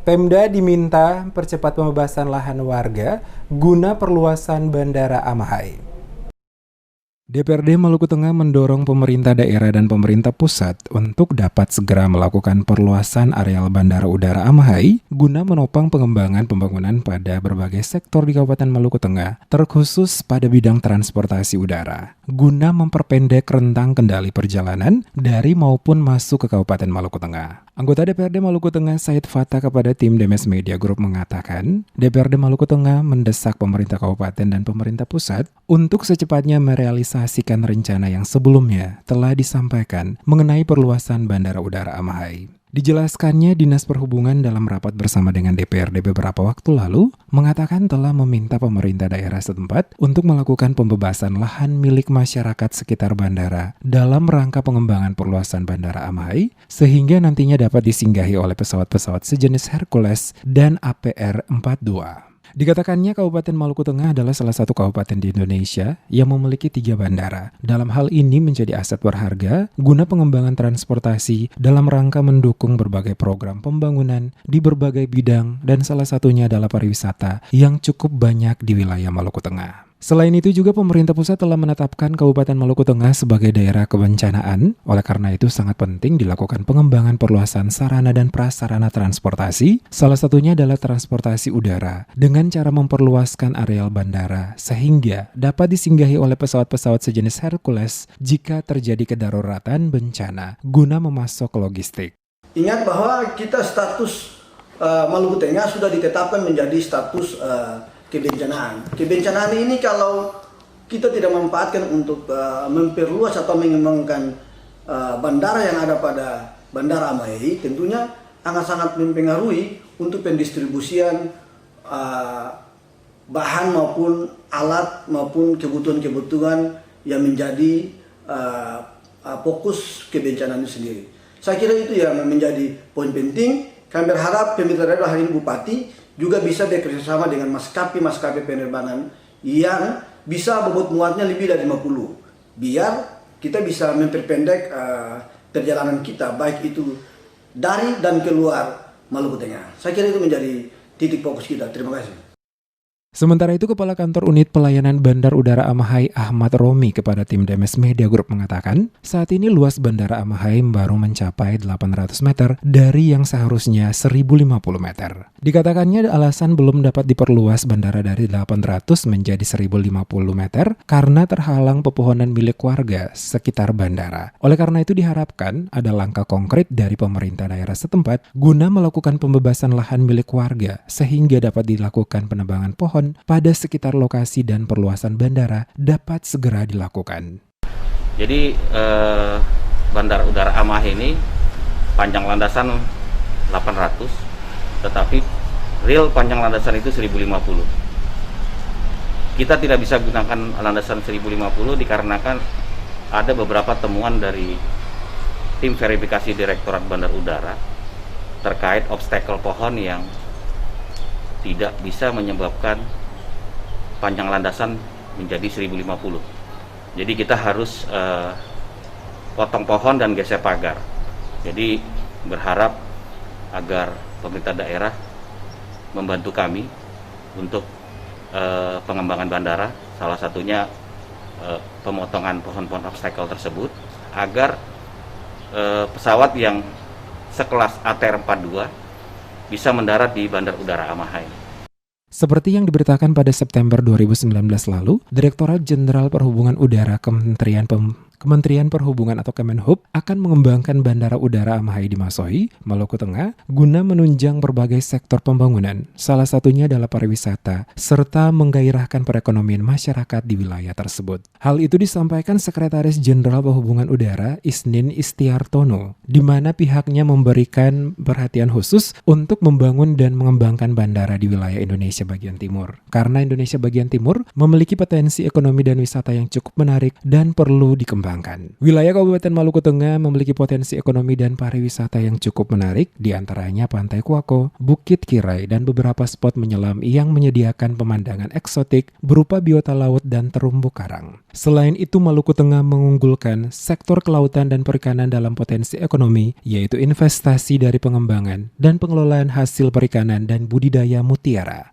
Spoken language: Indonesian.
Pemda diminta percepat pembebasan lahan warga guna perluasan Bandara Amahai. DPRD Maluku Tengah mendorong pemerintah daerah dan pemerintah pusat untuk dapat segera melakukan perluasan areal Bandara Udara Amahai guna menopang pengembangan pembangunan pada berbagai sektor di Kabupaten Maluku Tengah, terkhusus pada bidang transportasi udara, guna memperpendek rentang kendali perjalanan dari maupun masuk ke Kabupaten Maluku Tengah. Anggota DPRD Maluku Tengah Said Fatah kepada tim Demes Media Group mengatakan, DPRD Maluku Tengah mendesak pemerintah kabupaten dan pemerintah pusat untuk secepatnya merealisasikan rencana yang sebelumnya telah disampaikan mengenai perluasan Bandara Udara Amahai. Dijelaskannya, Dinas Perhubungan dalam rapat bersama dengan DPRD beberapa waktu lalu mengatakan telah meminta pemerintah daerah setempat untuk melakukan pembebasan lahan milik masyarakat sekitar bandara dalam rangka pengembangan perluasan Bandara Amahai sehingga nantinya dapat disinggahi oleh pesawat-pesawat sejenis Hercules dan APR-42. Dikatakannya Kabupaten Maluku Tengah adalah salah satu kabupaten di Indonesia yang memiliki 3 bandara. Dalam hal ini menjadi aset berharga guna pengembangan transportasi dalam rangka mendukung berbagai program pembangunan di berbagai bidang dan salah satunya adalah pariwisata yang cukup banyak di wilayah Maluku Tengah. Selain itu juga pemerintah pusat telah menetapkan Kabupaten Maluku Tengah sebagai daerah kebencanaan. Oleh karena itu sangat penting dilakukan pengembangan perluasan sarana dan prasarana transportasi. Salah satunya adalah transportasi udara dengan cara memperluaskan areal bandara sehingga dapat disinggahi oleh pesawat-pesawat sejenis Hercules jika terjadi kedaruratan bencana guna memasok logistik. Ingat bahwa kita status Maluku Tengah sudah ditetapkan menjadi status kebencanaan. Kebencanaan ini kalau kita tidak memanfaatkan untuk memperluas atau mengembangkan bandara yang ada pada Bandara Amahai, tentunya akan sangat mempengaruhi untuk pendistribusian bahan maupun alat maupun kebutuhan-kebutuhan yang menjadi fokus kebencanaan itu sendiri. Saya kira itu yang menjadi poin penting. Kami berharap pemerintah daerah hari ini Bupati juga bisa bekerjasama dengan maskapai penerbangan yang bisa bobot muatnya lebih dari 50. Biar kita bisa memperpendek perjalanan kita, baik itu dari dan keluar Maluku Tengah. Saya kira itu menjadi titik fokus kita. Terima kasih. Sementara itu, Kepala Kantor Unit Pelayanan Bandar Udara Amahai Ahmad Romi kepada tim Demes Media Group mengatakan, saat ini luas Bandara Amahai baru mencapai 800 meter dari yang seharusnya 1050 meter. Dikatakannya alasan belum dapat diperluas bandara dari 800 menjadi 1050 meter karena terhalang pepohonan milik warga sekitar bandara. Oleh karena itu diharapkan ada langkah konkret dari pemerintah daerah setempat guna melakukan pembebasan lahan milik warga sehingga dapat dilakukan penebangan pohon pada sekitar lokasi dan perluasan bandara dapat segera dilakukan. Jadi Bandara Udara Amahai ini panjang landasan 800, tetapi real panjang landasan itu 1050. Kita tidak bisa gunakan landasan 1050 dikarenakan ada beberapa temuan dari tim verifikasi Direktorat Bandar Udara terkait obstacle pohon yang tidak bisa menyebabkan panjang landasan menjadi 1050. Jadi kita harus potong pohon dan geser pagar. Jadi berharap agar pemerintah daerah membantu kami untuk pengembangan bandara, salah satunya pemotongan pohon-pohon obstacle tersebut agar pesawat yang sekelas ATR-42 bisa mendarat di Bandar Udara Amahai. Seperti yang diberitakan pada September 2019 lalu, Direktorat Jenderal Perhubungan Udara Kementerian Perhubungan atau Kemenhub akan mengembangkan Bandara Udara Amahai di Masohi, Maluku Tengah, guna menunjang berbagai sektor pembangunan, salah satunya adalah pariwisata, serta menggairahkan perekonomian masyarakat di wilayah tersebut. Hal itu disampaikan Sekretaris Jenderal Perhubungan Udara Isnin Istiartono, di mana pihaknya memberikan perhatian khusus untuk membangun dan mengembangkan bandara di wilayah Indonesia bagian timur. Karena Indonesia bagian timur memiliki potensi ekonomi dan wisata yang cukup menarik dan perlu dikembangkan. dikembangkan. Wilayah Kabupaten Maluku Tengah memiliki potensi ekonomi dan pariwisata yang cukup menarik, diantaranya Pantai Kuako, Bukit Kirai, dan beberapa spot menyelam yang menyediakan pemandangan eksotik berupa biota laut dan terumbu karang. Selain itu, Maluku Tengah mengunggulkan sektor kelautan dan perikanan dalam potensi ekonomi, yaitu investasi dari pengembangan dan pengelolaan hasil perikanan dan budidaya mutiara.